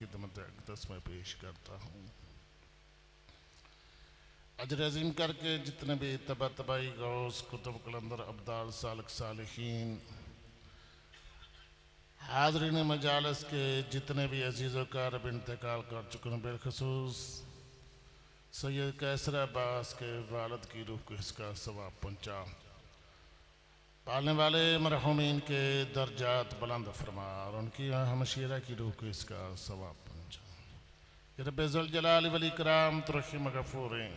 खिदमत अक़दस में पेश करता हूँ। अजर अज़ीम करके जितने भी तबा तबाई गौस कुतुब कलंदर अब्दाल सालक सालिहीन हाज़रीन मजालस के जितने भी अजीज़ कार इंतकाल कर चुके हैं, बिलखसूस सैयद कैसर अब्बास के वालिद की रूह को इसका सवाब पहुँचा। पालने वाले मरहूमीन के दर्जात बुलंद फरमा और उनकी हमशीरा की रूह को इसका सवाब पहुँचा। रब्बे ज़ुल जलाल वल इकराम तुरही मग़फ़ूरें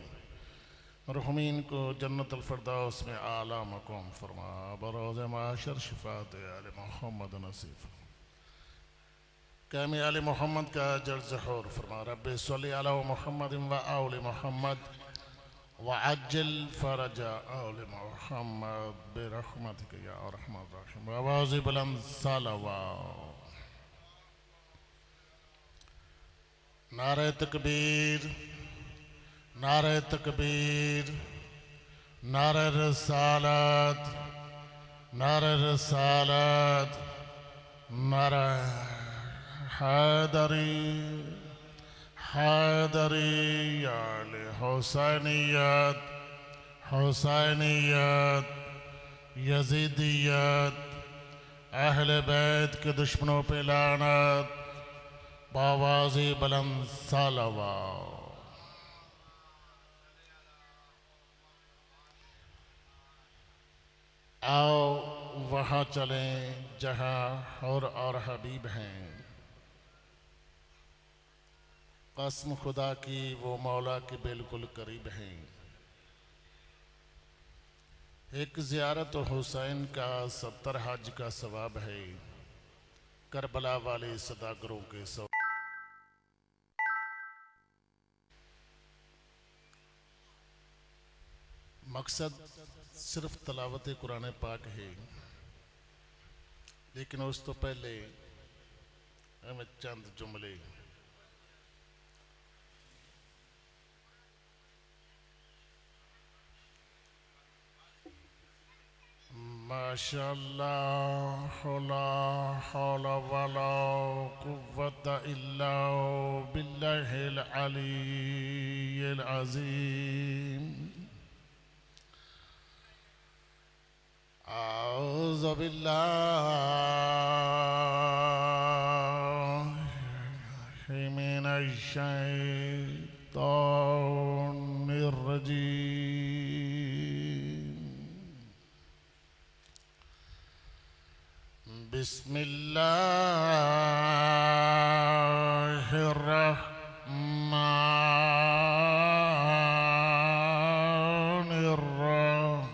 मरहूमीन को जन्नतुल फ़िरदौस में आला मक़ाम फरमा। बरोज़े माशर शिफ़ात आले मोहम्मद नसीब फरमा। कामी आले मोहम्मद का अजर ज़हूर फरमा। रब्बे सल्लि अला मुहम्मद व आले मोहम्मद व अज्जिल फ़रज आले मोहम्मद बिरहमतिक या अरहमर राहिमीन। आवाज़ बुलंद सलावत। नारे तकबीर, नारे तकबीर, नारे रिसालत, नारे रिसालत, नारे हैदरी, हैदरी याले हुसैनियत, हुसैनियत, यजीदियत, अहले बैत के दुश्मनों पे लानत, बावाज़ी बुलंद सलावत। आओ वहाँ चलें जहाँ हुर और हबीब हैं। कसम खुदा की वो मौला के बिल्कुल करीब हैं। एक ज़ियारत हुसैन का 70 हज का सवाब है। करबला वाले सदागरों के सवाब। मकसद सिर्फ तलावत कुरान पाक है, लेकिन उस तो पहले हमें चंद जुमले माशाअल्लाह ला हौला वला कुव्वता इल्ला बिल्लाहिल अलीय्यिल अज़ीम। अऊज़ु बिल्लाहि मिनश शैतानिर रजीम। बिस्मिल्लाहिर रहमानिर रहीम।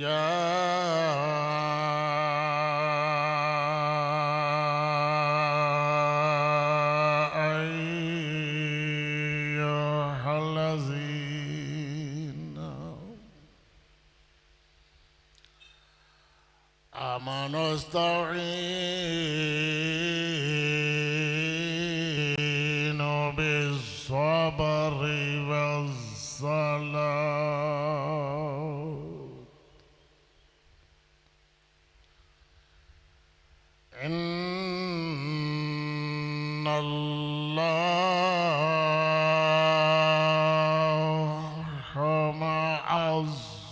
या अय्युहल्लज़ीना आमनु इस्तईनु बिस्सब्रि वस्सलाह। इन्नल्लाहा मअज़्-साबिरीन।